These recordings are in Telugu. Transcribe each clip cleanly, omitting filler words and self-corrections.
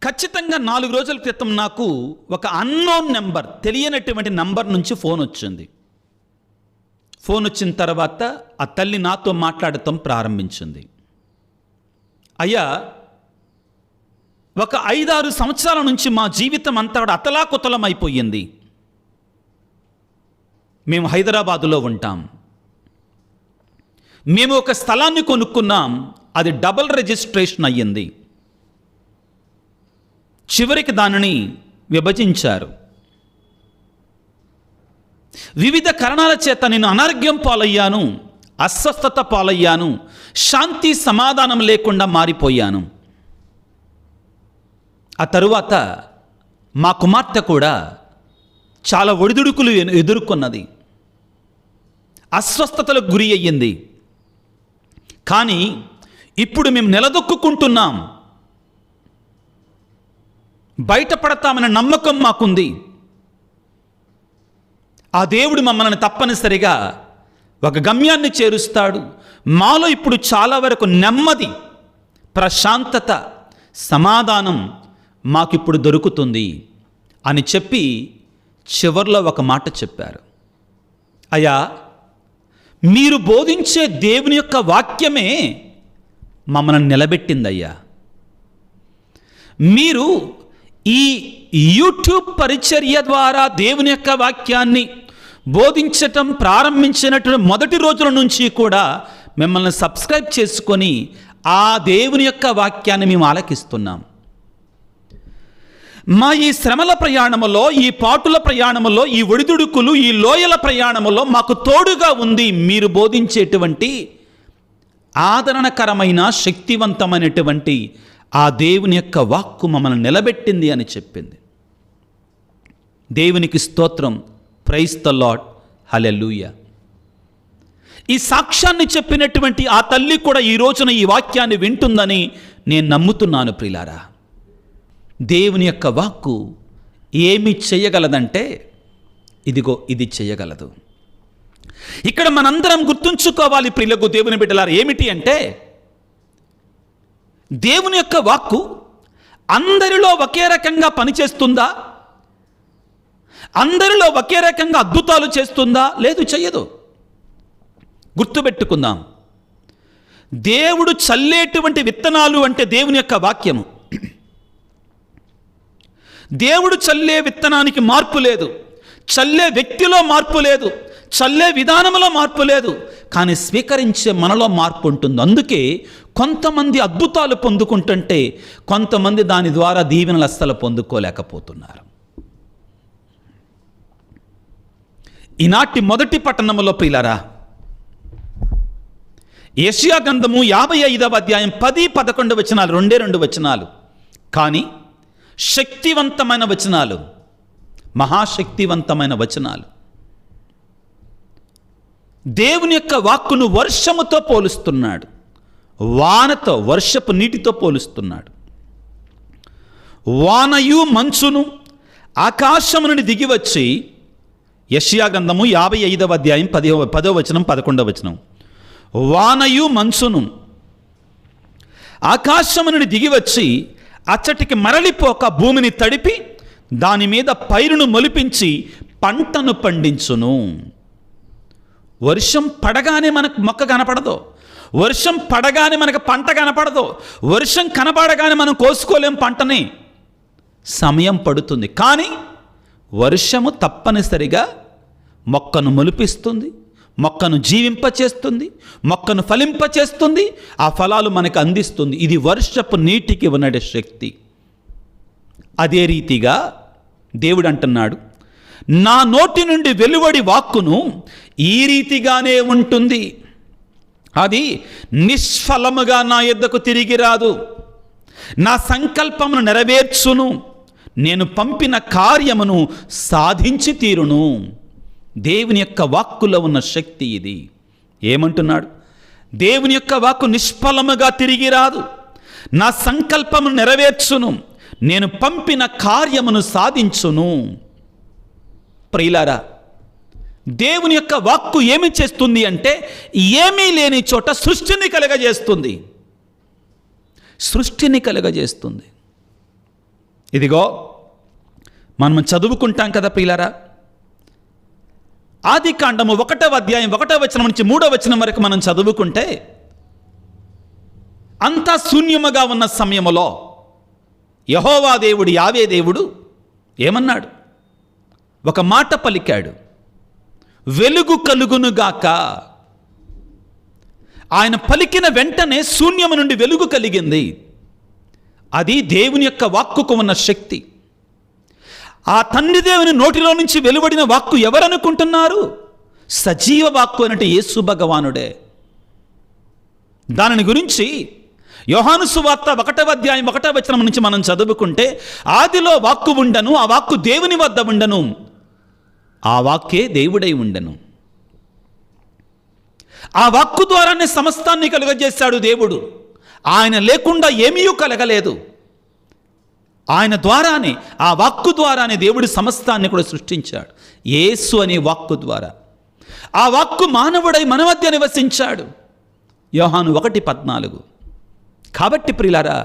ఖచ్చితంగా 4 రోజుల క్రితం నాకు ఒక అన్నోన్ నెంబర్, తెలియనటువంటి నంబర్ నుంచి ఫోన్ వచ్చింది. ఫోన్ వచ్చిన తర్వాత ఆ తల్లి నాతో మాట్లాడటం ప్రారంభించింది. అయ్యా, ఒక 5-6 సంవత్సరాల నుంచి మా జీవితం అంతా అతలాకుతలం అయిపోయింది. మేము హైదరాబాదులో ఉంటాం. మేము ఒక స్థలాన్ని కొనుక్కున్నాం, అది డబుల్ రిజిస్ట్రేషన్ అయ్యింది. చివరికి దానిని విభజించారు. వివిధ కారణాల చేత నేను అనారోగ్యం పాలయ్యాను, అస్వస్థత పాలయ్యాను, శాంతి సమాధానం లేకుండా మారిపోయాను. ఆ తరువాత మా కుమార్తె కూడా చాలా ఒడిదుడుకులు ఎదుర్కొన్నది, అస్వస్థతలకు గురి అయ్యింది. కానీ ఇప్పుడు మేము నిలదొక్కుంటున్నాం, బయటపడతామనే నమ్మకం మాకుంది. ఆ దేవుడు మమ్మల్ని తప్పనిసరిగా ఒక గమ్యాన్ని చేరుస్తాడు. మాలో ఇప్పుడు చాలా వరకు నెమ్మది, ప్రశాంతత, సమాధానం మాకిప్పుడు దొరుకుతుంది అని చెప్పి చివర్లో ఒక మాట చెప్పారు. అయ్యా, మీరు బోధించే దేవుని యొక్క వాక్యమే మమ్మల్ని నిలబెట్టిందయ్యా. మీరు ఈ యూట్యూబ్ పరిచర్య ద్వారా దేవుని యొక్క వాక్యాన్ని బోధించటం ప్రారంభించినటువంటి మొదటి రోజుల నుంచి కూడా మిమ్మల్ని సబ్స్క్రైబ్ చేసుకొని ఆ దేవుని యొక్క వాక్యాన్ని మేము ఆలకిస్తున్నాం. మా ఈ శ్రమల ప్రయాణములో, ఈ పాటుల ప్రయాణములో, ఈ ఒడిదుడుకులు, ఈ లోయల ప్రయాణములో మాకు తోడుగా ఉంది మీరు బోధించేటువంటి ఆదరణకరమైన, శక్తివంతమైనటువంటి ఆ దేవుని యొక్క వాక్కు మమ్మల్ని నిలబెట్టింది అని చెప్పింది. దేవునికి స్తోత్రం. Praise the lord. హల్లెలూయా. ఈ సాక్ష్యాన్ని చెప్పినటువంటి ఆ తల్లి కూడా ఈ రోజున ఈ వాక్యాన్ని వింటుందని నేను నమ్ముతున్నాను. ప్రియులారా, దేవుని యొక్క వాక్కు ఏమి చేయగలదంటే ఇదిగో ఇది చేయగలదు. ఇక్కడ మనందరం గుర్తుంచుకోవాలి ప్రియులకు, దేవుని బిడ్డలారా. ఏమిటి అంటే దేవుని యొక్క వాక్కు అందరిలో ఒకే రకంగా పనిచేస్తుందా? అందరిలో ఒకే రకంగా అద్భుతాలు చేస్తుందా? లేదు, చెయ్యదు. గుర్తుపెట్టుకుందాం. దేవుడు చల్లేటువంటి విత్తనాలు అంటే దేవుని యొక్క వాక్యము. దేవుడు చల్లే విత్తనానికి మార్పు లేదు, చల్లే వ్యక్తిలో మార్పు లేదు, చల్లే విధానంలో మార్పు లేదు, కానీ స్వీకరించే మనలో మార్పు ఉంటుంది. అందుకే కొంతమంది అద్భుతాలు పొందుకుంటుంటే కొంతమంది దాని ద్వారా దీవెనలు అస్సలు పొందుకోలేకపోతున్నారు. ఈనాటి మొదటి పట్టణంలో ప్రియులారా, యెషయా గ్రంథము 55వ అధ్యాయం 10-11 వచనాలు, 2 వచనాలు, కానీ శక్తివంతమైన వచనాలు, మహాశక్తివంతమైన వచనాలు. దేవుని యొక్క వాక్కును వర్షముతో పోలుస్తున్నాడు, వానతో, వర్షపు నీటితో పోలుస్తున్నాడు. వానయు మంచును ఆకాశము నుండి దిగివచ్చి, యెషయా గ్రంథము 55వ అధ్యాయం 10వ వచనం 11వ వచనం, వానయు మంచును ఆకాశము నుండి దిగివచ్చి అచ్చటికి మరలిపోక భూమిని తడిపి దాని మీద పైరును మొలిపించి పంటను పండించును. వర్షం పడగానే మనకు మొక్క కనపడదు, వర్షం పడగానే మనకు పంట కనపడదు, వర్షం కనపడగానే మనం కోసుకోలేం పంటని. సమయం పడుతుంది, కానీ వర్షము తప్పనిసరిగా మొక్కను మొలిపిస్తుంది, మొక్కను జీవింపచేస్తుంది, మొక్కను ఫలింపచేస్తుంది, ఆ ఫలాలు మనకు అందిస్తుంది. ఇది వర్షపు నీటికి ఉన్న శక్తి. అదే రీతిగా దేవుడు అంటున్నాడు, నా నోటి నుండి వెలువడి వాక్కును ఈ రీతిగానే ఉంటుంది, అది నిష్ఫలముగా నా యొద్దకు తిరిగి రాదు, నా సంకల్పమును నెరవేర్చును, నేను పంపిన కార్యమును సాధించి తీరును. దేవుని యొక్క వాక్కులో ఉన్న శక్తి ఇది. ఏమంటున్నాడు? దేవుని యొక్క వాక్కు నిష్ఫలముగా తిరిగి రాదు, నా సంకల్పమును నెరవేర్చును, నేను పంపిన కార్యమును సాధించును. ప్రియులారా, దేవుని యొక్క వాక్కు ఏమి చేస్తుంది అంటే ఏమీ లేని చోట సృష్టిని కలగజేస్తుంది. సృష్టిని కలగజేస్తుంది. ఇదిగో మనం చదువుకుంటాం కదా ప్రియులారా, ఆదికాండము 1వ అధ్యాయం 1వ వచనం నుంచి 3వ వచనం వరకు మనం చదువుకుంటే, అంతా శూన్యముగా ఉన్న సమయములో యెహోవా దేవుడు, యావే దేవుడు ఏమన్నాడు? ఒక మాట పలికాడు, వెలుగు కలుగునుగాక. ఆయన పలికిన వెంటనే శూన్యము నుండి వెలుగు కలిగింది. అది దేవుని యొక్క వాక్కుకు ఉన్న శక్తి. ఆ తండ్రి దేవుని నోటిలో నుంచి వెలువడిన వాక్కు ఎవరనుకుంటున్నారు? సజీవ వాక్కు అంటే యేసు భగవానుడే. దానిని గురించి యోహాను సువార్త 1వ అధ్యాయం 1వ వచనం నుంచి మనం చదువుకుంటే, ఆదిలో వాక్కు ఉండను, ఆ వాక్కు దేవుని వద్ద ఉండను, ఆ వాక్కే దేవుడై ఉండెను. ఆ వాక్కు ద్వారానే సమస్తాన్ని కలుగజేశాడు దేవుడు. ఆయన లేకుండా ఏమీ కలగలేదు. ఆయన ద్వారానే, ఆ వాక్కు ద్వారానే దేవుడి సమస్తాన్ని కూడా సృష్టించాడు. యేసు అనే వాక్కు ద్వారా. ఆ వాక్కు మానవుడై మన మధ్య నివసించాడు. యోహాను 1:14. కాబట్టి ప్రియులారా,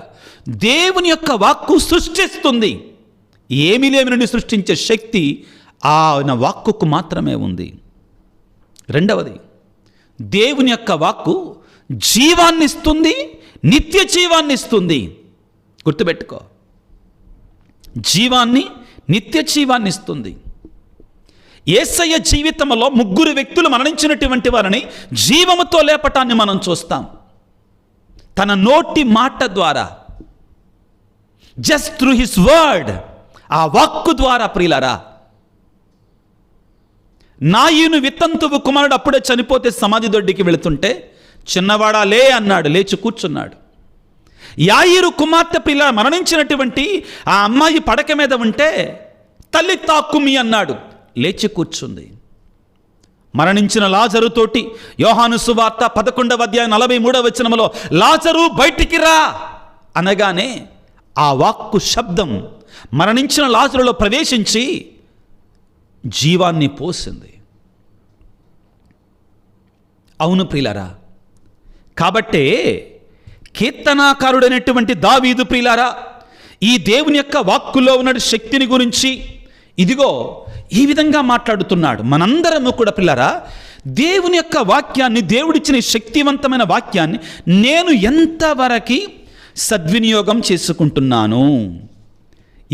దేవుని యొక్క వాక్కు సృష్టిస్తుంది. ఏమీ లేని నుండి సృష్టించే శక్తి ఆయన వాక్కుకు మాత్రమే ఉంది. రెండవది, దేవుని యొక్క వాక్కు జీవాన్ని ఇస్తుంది, నిత్య జీవాన్ని ఇస్తుంది. గుర్తుపెట్టుకో, జీవాన్ని, నిత్య జీవాన్ని ఇస్తుంది. యేసయ్య జీవితంలో 3 వ్యక్తులు మరణించినటువంటి వారిని జీవముతో లేపటాన్ని మనం చూస్తాం. తన నోటి మాట ద్వారా, జస్ట్ త్రూ హిస్ వర్డ్, ఆ వాక్కు ద్వారా. ప్రియులారా, నాయును వితంతువు కుమారుడు అప్పుడే చనిపోతే సమాధి దొడ్డికి వెళుతుంటే, చిన్నవాడా లే అన్నాడు, లేచి కూర్చున్నాడు. యాయిరు కుమార్తె పిల్ల మరణించినటువంటి ఆ అమ్మాయి పడక మీద ఉంటే, తల్లి తాక్కుమి అన్నాడు, లేచి కూర్చుంది. మరణించిన లాజరుతోటి యోహాను సువార్త 11వ అధ్యాయం 43వ వచనములో, లాజరు బయటికి రా అనగానే ఆ వాక్కు శబ్దం మరణించిన లాజరులో ప్రవేశించి జీవాన్ని పోసింది. అవును ప్రియులారా, కాబట్టే కీర్తనాకారుడైనటువంటి దావీదు ప్రియులారా, ఈ దేవుని యొక్క వాక్కులో ఉన్న శక్తిని గురించి ఇదిగో ఈ విధంగా మాట్లాడుతున్నాడు. మనందరము కూడా ప్రియులారా, దేవుని యొక్క వాక్యాన్ని, దేవుడిచ్చిన శక్తివంతమైన వాక్యాన్ని నేను ఎంతవరకు సద్వినియోగం చేసుకుంటున్నాను,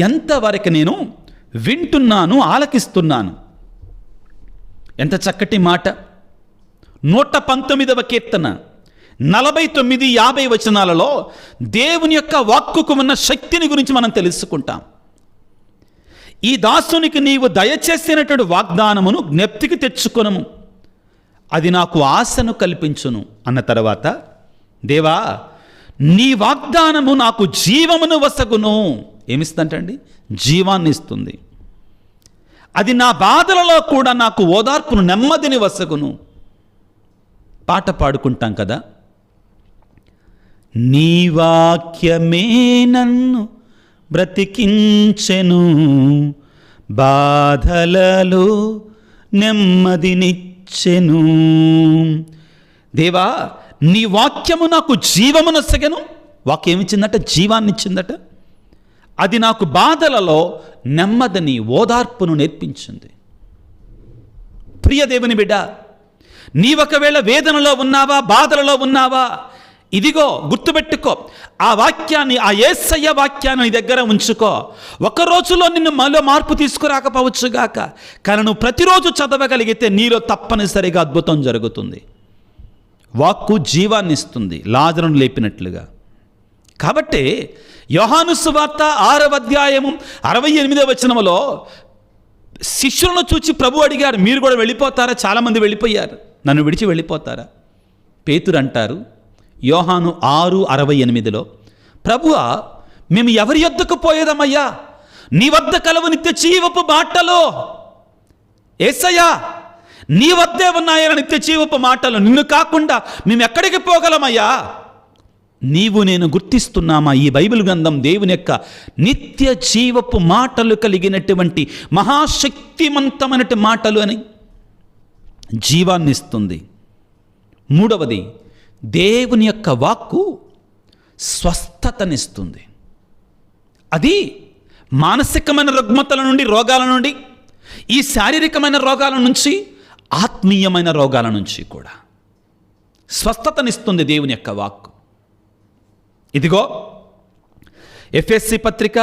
ఎంతవరకు నేను వింటున్నాను, ఆలకిస్తున్నాను. ఎంత చక్కటి మాట. 119వ కీర్తన 49, 50 వచనాలలో దేవుని యొక్క వాక్కుకు ఉన్న శక్తిని గురించి మనం తెలుసుకుంటాం. ఈ దాసునికి నీవు దయచేసినటువంటి వాగ్దానమును జ్ఞప్తికి తెచ్చుకొనము, అది నాకు ఆశను కల్పించును అన్న తర్వాత, దేవా నీ వాగ్దానము నాకు జీవమును వసగును. ఏమిస్తుందంటండి? జీవాన్ని ఇస్తుంది. అది నా బాధలలో కూడా నాకు ఓదార్పును, నెమ్మదిని వసగును. పాట పాడుకుంటాం కదా, నీ వాక్యమే నన్ను బ్రతికించెను, బాధలలో నెమ్మదినిచ్చెను. దేవా నీ వాక్యము నాకు జీవమునొసగెను. వాక్యం ఇచ్చిందట, జీవాన్ని ఇచ్చిందట. అది నాకు బాధలలో నెమ్మదిని, ఓదార్పును నేర్పించింది. ప్రియ దేవుని బిడ్డ, నీ ఒకవేళ వేదనలో ఉన్నావా, బాధలలో ఉన్నావా, ఇదిగో గుర్తుపెట్టుకో, ఆ వాక్యాన్ని, ఆ యేసయ్య వాక్యాన్ని నీ దగ్గర ఉంచుకో. ఒక రోజులో నిన్ను మళ్ళీ మార్పు తీసుకురాకపోవచ్చుగాక, కానీ నువ్వు ప్రతిరోజు చదవగలిగితే నీలో తప్పనిసరిగా అద్భుతం జరుగుతుంది. వాక్కు జీవాన్ని ఇస్తుంది, లాజరును లేపినట్లుగా. కాబట్టి యోహాను సువార్త 6వ అధ్యాయము 68వ వచనములో శిష్యులను చూచి ప్రభు అడిగారు, మీరు కూడా వెళ్ళిపోతారా? చాలామంది వెళ్ళిపోయారు, నన్ను విడిచి వెళ్ళిపోతారా? పేతురు అంటారు యోహాను 6:68లో, ప్రభువా మేము ఎవరి యొద్దకు పోయేదమయ్యా? నీ వద్ద కలవు నిత్య జీవపు మాటలు. యేసయ్యా నీ వద్దే ఉన్నాయని నిత్య జీవపు మాటలు, నిన్ను కాకుండా మేము ఎక్కడికి పోగలమయ్యా? నీవు నేను గుర్తిస్తున్నామా ఈ బైబిల్ గ్రంథం దేవుని యొక్క నిత్య జీవపు మాటలు కలిగినటువంటి మహాశక్తివంతమైనటువంటి మాటలు అని? జీవాన్ని ఇస్తుంది. మూడవది, దేవుని యొక్క వాక్కు స్వస్థతనిస్తుంది. అది మానసికమైన రుగ్మతల నుండి, రోగాల నుండి, ఈ శారీరకమైన రోగాల నుంచి, ఆత్మీయమైన రోగాల నుంచి కూడా స్వస్థతనిస్తుంది దేవుని యొక్క వాక్కు. ఇదిగో ఎఫెసీ పత్రిక,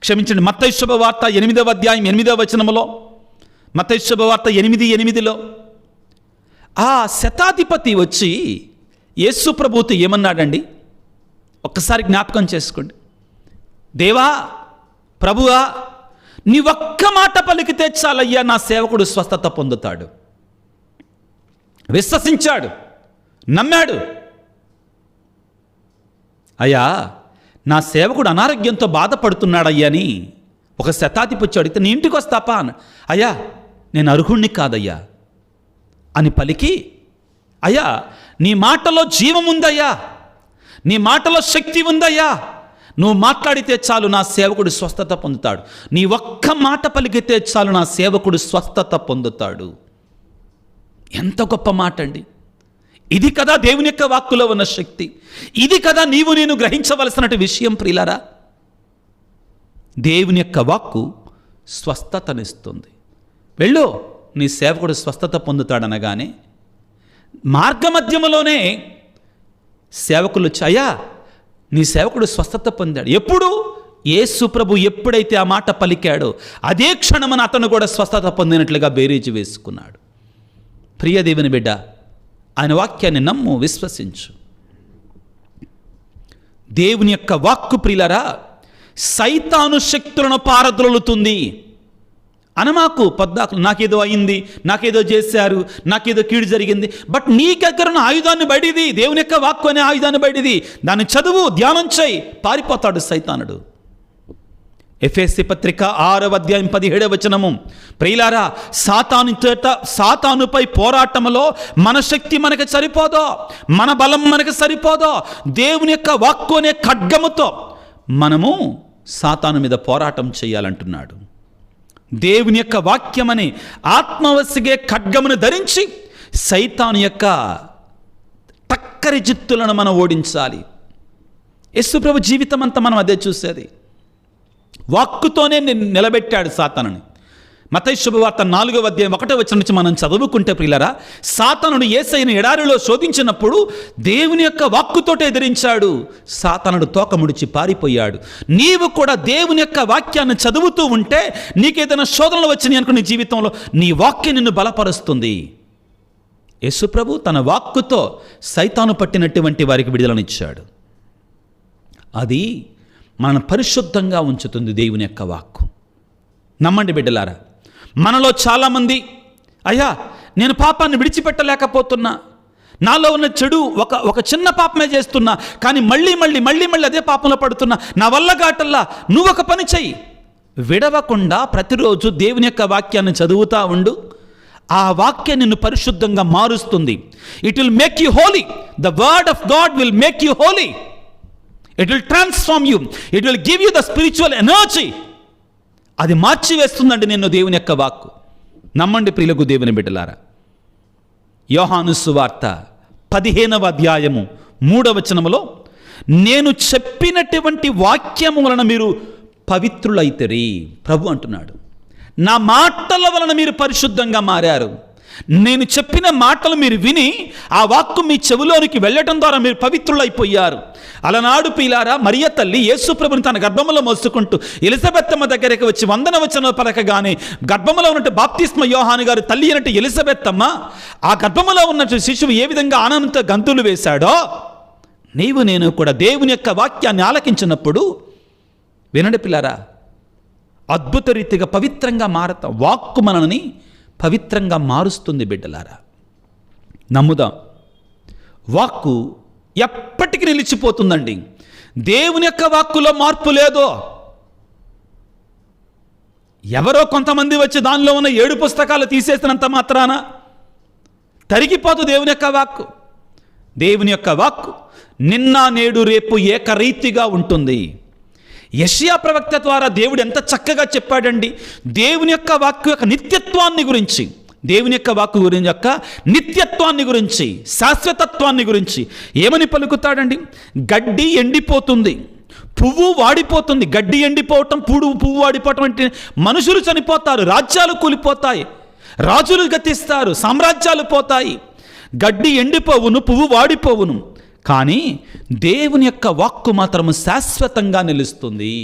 క్షమించండి, మత్తయి శుభవార్త 8వ అధ్యాయం 8వ వచనములో, మత్తయి శుభవార్త 8:8లో ఆ శతాధిపతి వచ్చి యేసు ప్రభువుతో ఏమన్నాడండి? ఒక్కసారి జ్ఞాపకం చేసుకోండి. దేవా, ప్రభువా, నీ ఒక్క మాట పలికితే చాలయ్యా, నా సేవకుడు స్వస్థత పొందుతాడు. విశ్వసించాడు, నమ్మాడు. అయ్యా, నా సేవకుడు అనారోగ్యంతో బాధపడుతున్నాడయ్యా అని ఒక శతాధిపతి అడిగితే, నీ ఇంటికి వస్తాపా అని. అయ్యా, నేను అర్హుణ్ణి కాదయ్యా అని పలికి, అయ్యా నీ మాటలో జీవం ఉందయ్యా, నీ మాటలో శక్తి ఉందయ్యా, నువ్వు మాట్లాడితే చాలు నా సేవకుడు స్వస్థత పొందుతాడు, నీ ఒక్క మాట పలికితే చాలు నా సేవకుడు స్వస్థత పొందుతాడు. ఎంత గొప్ప మాట అండి! ఇది కదా దేవుని యొక్క వాక్కులో ఉన్న శక్తి. ఇది కదా నీవు నేను గ్రహించవలసిన విషయం ప్రియులారా. దేవుని యొక్క వాక్కు స్వస్థతనిస్తుంది. వెళ్ళు, నీ సేవకుడు స్వస్థత పొందుతాడనగానే మార్గమధ్యములోనే సేవకులు వచ్చి, అయ్యా నీ సేవకుడు స్వస్థత పొందాడు. ఎప్పుడు? యేసు ప్రభు ఎప్పుడైతే ఆ మాట పలికాడో అదే క్షణమున అతను కూడా స్వస్థత పొందినట్లుగా బేరీజు వేసుకున్నాడు. ప్రియ దేవుని బిడ్డ, ఆయన వాక్యాన్ని నమ్ము, విశ్వసించు. దేవుని యొక్క వాక్కు ప్రియులారా సైతాను శక్తులను పారద్రోలుతుంది. అనమాకు పద్దాకులు, నాకేదో అయింది, నాకేదో చేశారు, నాకేదో కీడు జరిగింది. బట్ నీ దగ్గర ఉన్న ఆయుధాన్ని బయటిది, దేవుని యొక్క వాక్కు అనే ఆయుధాన్ని బయటిది, దాన్ని చదువు, ధ్యానం చేయి, పారిపోతాడు సైతానుడు. ఎఫెసీ పత్రిక 6వ అధ్యాయం 17వ వచనము, ప్రియులారా, సాతానుపై పోరాటంలో మన శక్తి మనకు సరిపోదో, మన బలం మనకు సరిపోదో, దేవుని యొక్క వాక్కు అనే ఖడ్గముతో మనము సాతాను మీద పోరాటం చేయాలంటున్నాడు. దేవుని యొక్క వాక్యమని ఆత్మవశిగే ఖడ్గమును ధరించి సైతాను యొక్క టక్కరి జిత్తులను మనం ఓడించాలి. యేసుప్రభు జీవితం అంతా మనం అదే చూసేది. వాక్కుతోనే నిలబెట్టాడు సాతానుని. మత్తయి శుభవార్త 4వ అధ్యాయం 1వ వచనం నుంచి మనం చదువుకుంటే ప్రియులారా, సాతానుడు యేసయ్యను ఎడారిలో శోధించినప్పుడు దేవుని యొక్క వాక్కుతోటే ఎదిరించాడు. సాతానుడు తోక ముడిచి పారిపోయాడు. నీవు కూడా దేవుని యొక్క వాక్యాన్ని చదువుతూ ఉంటే నీకేదైనా శోధనలు వచ్చినాయి అనుకో, నీ జీవితంలో నీ వాక్యం నిన్ను బలపరుస్తుంది. యేసుప్రభు తన వాక్కుతో సైతాను పట్టినటువంటి వారికి విడుదలనిచ్చాడు. అది మనను పరిశుద్ధంగా ఉంచుతుంది దేవుని యొక్క వాక్కు. నమ్మండి బిడ్డలారా, మనలో చాలామంది, అయ్యా నేను పాపాన్ని విడిచిపెట్టలేకపోతున్నా, నాలో ఉన్న చెడు ఒక చిన్న పాపమే చేస్తున్నా, కానీ మళ్ళీ అదే పాపంలో పడుతున్నా, నా వల్ల కాటల్లా. నువ్వు ఒక పని చెయ్యి, విడవకుండా ప్రతిరోజు దేవుని యొక్క వాక్యాన్ని చదువుతూ ఉండు. ఆ వాక్యం నిన్ను పరిశుద్ధంగా మారుస్తుంది. It will make you holy. The word of God will make you holy. It will transform you. It will give you the spiritual energy. అది మార్చివేస్తుందండి నిన్ను దేవుని యొక్క వాక్కు. నమ్మండి ప్రియులకు దేవుని బిడ్డలారా. యోహాను సువార్త 15వ అధ్యాయము 3వ వచనములో, నేను చెప్పినటువంటి వాక్యము వలన మీరు పవిత్రులైతరి, ప్రభు అంటున్నాడు. నా మాటల వలన మీరు పరిశుద్ధంగా మారారు. నేను చెప్పిన మాటలు మీరు విని ఆ వాక్కు మీ చెవిలోనికి వెళ్ళటం ద్వారా మీరు పవిత్రులైపోయారు. అలనాడు ప్రియులారా, మరియ తల్లి యేసు ప్రభుని తన గర్భములో మోసుకుంటూ ఎలిజబెత్తమ్మ దగ్గరికి వచ్చి వందన వచనం పలకగానే గర్భములో ఉన్నట్టు బాప్తిస్మ యోహాను గారు తల్లి అయినట్టు ఎలిజబెత్తమ్మ ఆ గర్భములో ఉన్నట్టు శిశువు ఏ విధంగా ఆనందంతో గంతులు వేశాడో, నీవు నేను కూడా దేవుని యొక్క వాక్యాన్ని ఆలకించినప్పుడు, వినండి పిల్లారా, అద్భుత రీతిగా పవిత్రంగా మారతాం. వాక్కు మనల్ని పవిత్రంగా మారుస్తుంది బిడ్డలారా. నమ్ముదాం, వాక్కు ఎప్పటికీ నిలిచిపోతుందండి. దేవుని యొక్క వాక్కులో మార్పు లేదో. ఎవరో కొంతమంది వచ్చి దానిలో ఉన్న 7 పుస్తకాలు తీసేసినంత మాత్రాన తరిగిపోదు దేవుని యొక్క వాక్కు. దేవుని యొక్క వాక్కు నిన్న నేడు రేపు ఏకరీతిగా ఉంటుంది. యెషయా ప్రవక్త ద్వారా దేవుడు ఎంత చక్కగా చెప్పాడండి దేవుని యొక్క వాక్కు యొక్క నిత్యత్వాన్ని గురించి, దేవుని యొక్క వాక్కు గురించి యొక్క నిత్యత్వాన్ని గురించి, శాశ్వతత్వాన్ని గురించి ఏమని పలుకుతాడండి? గడ్డి ఎండిపోతుంది, పువ్వు వాడిపోతుంది, గడ్డి ఎండిపోవటం, పువ్వు వాడిపోవటం అంటే మనుషులు చనిపోతారు, రాజ్యాలు కూలిపోతాయి, రాజులు గతిస్తారు, సామ్రాజ్యాలు పోతాయి. గడ్డి ఎండిపోవును, పువ్వు వాడిపోవును, కానీ దేవుని యొక్క వాక్కు మాత్రము శాశ్వతంగా నిలుస్తుంది.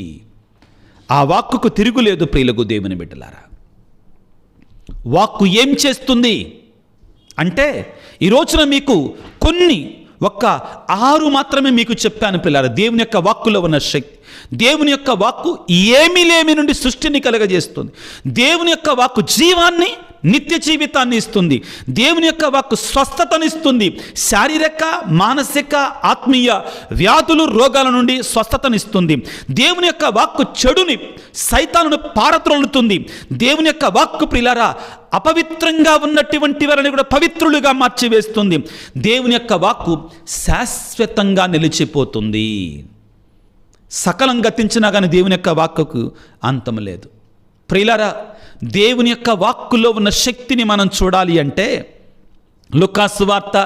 ఆ వాక్కుకు తిరుగులేదు ప్రియులకు దేవుని బిడ్డలారా. వాక్కు ఏం చేస్తుంది అంటే, ఈ రోజున మీకు ఒక్క 6 మాత్రమే మీకు చెప్పాను పిల్లారా. దేవుని యొక్క వాక్కులో ఉన్న శక్తి. దేవుని యొక్క వాక్కు ఏమీ లేమి నుండి సృష్టిని కలగజేస్తుంది. దేవుని యొక్క వాక్కు జీవాన్ని, నిత్య జీవితాన్ని ఇస్తుంది. దేవుని యొక్క వాక్కు స్వస్థతనిస్తుంది. శారీరక, మానసిక, ఆత్మీయ వ్యాధులు, రోగాల నుండి స్వస్థతనిస్తుంది. దేవుని యొక్క వాక్కు చెడుని, సైతానును పారద్రోలుతుంది. దేవుని యొక్క వాక్కు ప్రియులారా అపవిత్రంగా ఉన్నటువంటి వారిని కూడా పవిత్రులుగా మార్చివేస్తుంది. దేవుని యొక్క వాక్కు శాశ్వతంగా నిలిచిపోతుంది. సకలం గతించినా కానీ దేవుని యొక్క వాక్కుకు అంతం లేదు. ప్రియులారా, దేవుని యొక్క వాక్కులో ఉన్న శక్తిని మనం చూడాలి అంటే లూకాసు వార్త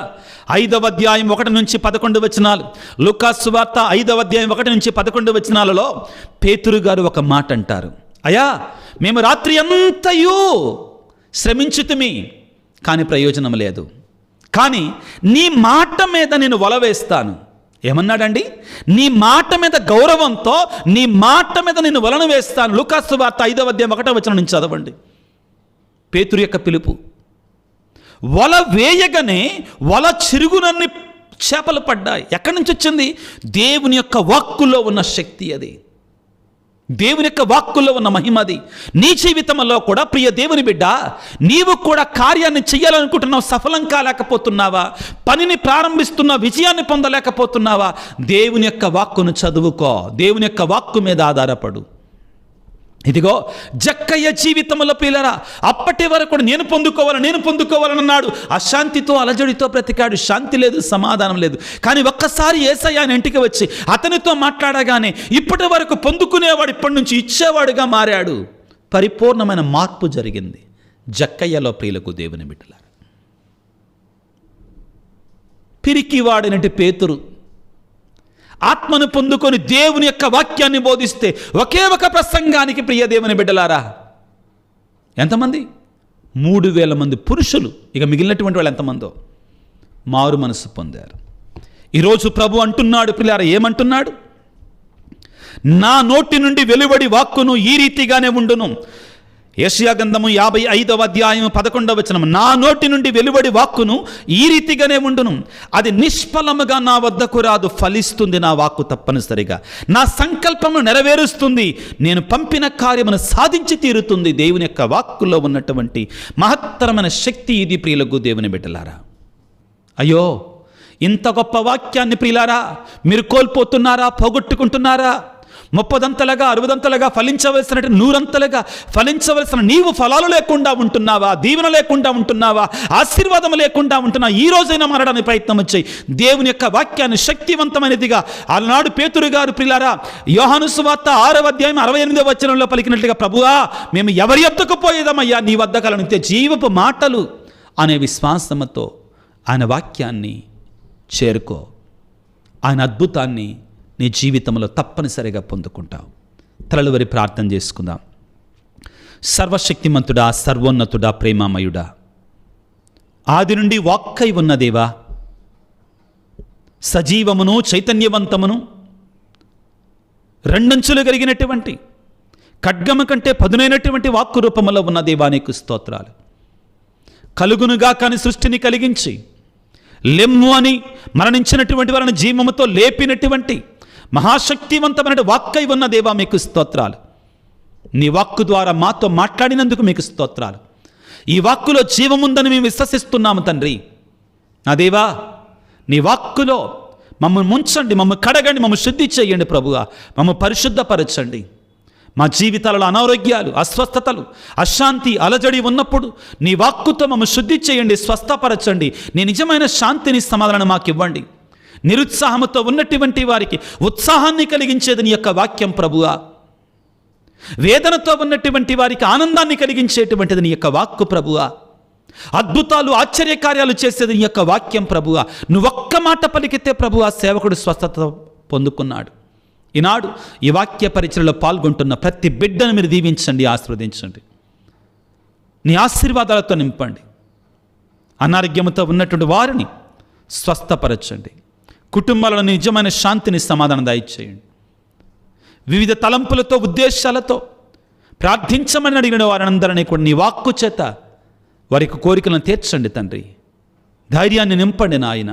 5వ అధ్యాయం 1 నుంచి 11 వచనాలు, లూకాసు వార్త 5వ అధ్యాయం 1 నుంచి 11 వచనాలలో పేతురు గారు ఒక మాట అంటారు. అయ్యా, మేము రాత్రి అంతయు శ్రమించుతుమి, కానీ ప్రయోజనం లేదు. కానీ నీ మాట మీద నేను వల వేస్తాను. ఏమన్నాడండి? నీ మాట మీద గౌరవంతో నీ మాట మీద నేను వలను వేస్తాను. లూకాసు వార్త 5వ అధ్యాయం 1వ వచనం నుంచి చదవండి. పేతురు యొక్క పిలుపు. వల వేయగానే వల చిరుగునన్ని చేపలు పడ్డాయి. ఎక్కడి నుంచి వచ్చింది? దేవుని యొక్క వాక్కులో ఉన్న శక్తి అది. దేవుని యొక్క వాక్కులో ఉన్న మహిమది. నీ జీవితంలో కూడా ప్రియ దేవుని బిడ్డ, నీవు కూడా కార్యాన్ని చేయాలనుకుంటున్నావు, సఫలం కాలేకపోతున్నావా? పనిని ప్రారంభిస్తున్నా, విజయాన్ని పొందలేకపోతున్నావా? దేవుని యొక్క వాక్కును చదువుకో, దేవుని యొక్క వాక్కు మీద ఆధారపడు. ఇదిగో జక్కయ్య జీవితంలో పిల్లరా, అప్పటి వరకు నేను పొందుకోవాలని అన్నాడు. అశాంతితో, అలజడితో బ్రతికాడు. శాంతి లేదు, సమాధానం లేదు. కానీ ఒక్కసారి యేసయ్య ఆయన ఇంటికి వచ్చి అతనితో మాట్లాడగానే ఇప్పటి వరకు పొందుకునేవాడు ఇప్పటి నుంచి ఇచ్చేవాడుగా మారాడు. పరిపూర్ణమైన మార్పు జరిగింది జక్కయ్యలో. ప్రియులకు దేవుని బిడ్డలారా, పిరికివాడినటి పేతురు ఆత్మను పొందుకొని దేవుని యొక్క వాక్యాన్ని బోధిస్తే ఒకే ఒక ప్రసంగానికి ప్రియ దేవుని బిడ్డలారా ఎంతమంది? 3000 మంది పురుషులు, ఇక మిగిలినటువంటి వాళ్ళు ఎంతమందో మారు మనసు పొందారు. ఈరోజు ప్రభు అంటున్నాడు ప్రియులారా, ఏమంటున్నాడు? నా నోటి నుండి వెలువడి వాక్కును ఈ రీతిగానే ఉండును. యెషయా గ్రంథము 55వ అధ్యాయం 11వ వచనం, నా నోటి నుండి వెలువడి వాక్కును ఈ రీతిగానే ఉండును. అది నిష్ఫలముగా నా వద్దకు రాదు, ఫలిస్తుంది నా వాక్కు తప్పనిసరిగా. నా సంకల్పమును నెరవేరుస్తుంది, నేను పంపిన కార్యమును సాధించి తీరుతుంది. దేవుని యొక్క వాక్కులో ఉన్నటువంటి మహత్తరమైన శక్తి ఇది ప్రియులకు దేవుని బిడ్డలారా. అయ్యో, ఇంత గొప్ప వాక్యాన్ని ప్రియులారా మీరు కోల్పోతున్నారా? పోగొట్టుకుంటున్నారా? 30దంతలుగా 60దంతలుగా ఫలించవలసిన 100ంతలుగా ఫలించవలసిన నీవు ఫలాలు లేకుండా ఉంటున్నావా? దీవెన లేకుండా ఉంటున్నావా? ఆశీర్వాదం లేకుండా ఉంటున్నావా? ఈ రోజైనా మారడానికి ప్రయత్నం చేయి. దేవుని యొక్క వాక్యాన్ని శక్తివంతమైనదిగా ఆనాడు పేతురు గారు ప్రియులారా యోహాను సువార్త 6వ అధ్యాయం 68వ వచనంలో పలికినట్లుగా, ప్రభువా మేము ఎవరి యొద్దకు పోయేదమయ్యా, నీ వద్ద కలనితే జీవపు మాటలు అనే విశ్వాసముతో ఆయన వాక్యాన్ని చేరుకో. ఆయన అద్భుతాన్ని నీ జీవితంలో తప్పనిసరిగా పొందుకుంటావు. తలలు వరి ప్రార్థన చేసుకుందాం. సర్వశక్తిమంతుడా, సర్వోన్నతుడా, ప్రేమామయుడా, ఆది నుండి వాక్కై ఉన్న దేవా, సజీవమును చైతన్యవంతమును రెండంచులు కలిగినటువంటి ఖడ్గము కంటే పదునైనటువంటి వాక్కు రూపములో ఉన్న దేవా నీకు స్తోత్రాలు. కలుగునుగా కాని సృష్టిని కలిగించి లెమ్ము అని మరణించినటువంటి వారిని జీవముతో లేపినటువంటి మహాశక్తివంతమైన వాక్కై ఉన్న దేవా మీకు స్తోత్రాలు. నీ వాక్కు ద్వారా మాతో మాట్లాడినందుకు మీకు స్తోత్రాలు. ఈ వాక్కులో జీవముందని మేము విశ్వసిస్తున్నాము తండ్రి. నా దేవా, నీ వాక్కులో మమ్మల్ని ముంచండి, మమ్మల్ని కడగండి, మమ్మల్ని శుద్ధి చేయండి ప్రభువా. మమ్మల్ని పరిశుద్ధపరచండి. మా జీవితాలలో అనారోగ్యాలు, అస్వస్థతలు, అశాంతి, అలజడి ఉన్నప్పుడు నీ వాక్కుతో మమ్మల్ని శుద్ధి చేయండి, స్వస్థపరచండి. నీ నిజమైన శాంతిని, సమాధానం మాకు ఇవ్వండి. నిరుత్సాహముతో ఉన్నటువంటి వారికి ఉత్సాహాన్ని కలిగించేది నీ యొక్క వాక్యం ప్రభువా. వేదనతో ఉన్నటువంటి వారికి ఆనందాన్ని కలిగించేటువంటిది నీ యొక్క వాక్కు ప్రభువా. అద్భుతాలు, ఆశ్చర్యకార్యాలు చేసేది నీ యొక్క వాక్యం ప్రభువా. నువ్వు ఒక్క మాట పలికితే ప్రభువా సేవకుడు స్వస్థత పొందుకున్నాడు. ఈనాడు ఈ వాక్య పరిచయలో పాల్గొంటున్న ప్రతి బిడ్డను మీరు దీవించండి, ఆశీర్వదించండి. నీ ఆశీర్వాదాలతో నింపండి. అనారోగ్యంతో ఉన్నటువంటి వారిని స్వస్థపరచండి. కుటుంబాలను నిజమైన శాంతిని, సమాధానం దయచేయండి. వివిధ తలంపులతో, ఉద్దేశాలతో ప్రార్థించమని అడిగిన వారందరినీ కూడా నీ వాక్కు చేత వారికి కోరికలను తీర్చండి తండ్రి. ధైర్యాన్ని నింపండి నాయన.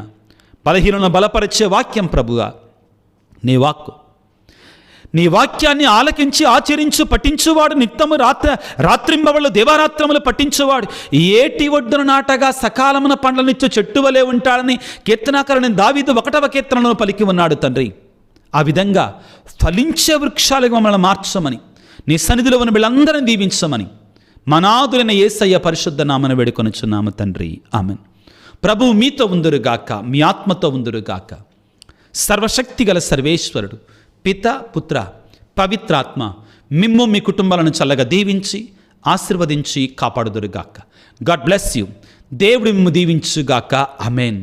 బలహీనలను బలపరిచే వాక్యం ప్రభుగా నీ వాక్కు. నీ వాక్యాన్ని ఆలకించి ఆచరించు పఠించువాడు నిత్యము రాత్రింబవళ్ళు దేవారాత్రములు పఠించువాడు ఏటి ఒడ్డున నాటగా సకాలమున పండ్లనిచ్చు చెట్టు వలె ఉంటాడని కీర్తనాకారుని దావీదు 1వ కీర్తనలో పలికి ఉన్నాడు తండ్రి. ఆ విధంగా ఫలించే వృక్షాలుగా మమ్మల్ని మార్చమని, నీ సన్నిధిలో ఉన్న వీళ్ళందరినీ దీవించమని మనాదులైన యేసయ్య పరిశుద్ధ నామన వేడుకొనుచున్నాము తండ్రి. ఆమెన్. ప్రభువు మీతో ఉందురుగాక, మీ ఆత్మతో ఉందురుగాక. సర్వశక్తిగల సర్వేశ్వరుడు పిత, పుత్ర, పవిత్రాత్మ మిమ్ము మీ కుటుంబాలను చల్లగా దీవించి ఆశీర్వదించి కాపాడుదురుగాక. God bless you. దేవుడు మిమ్ము దీవించుగాక. ఆమెన్.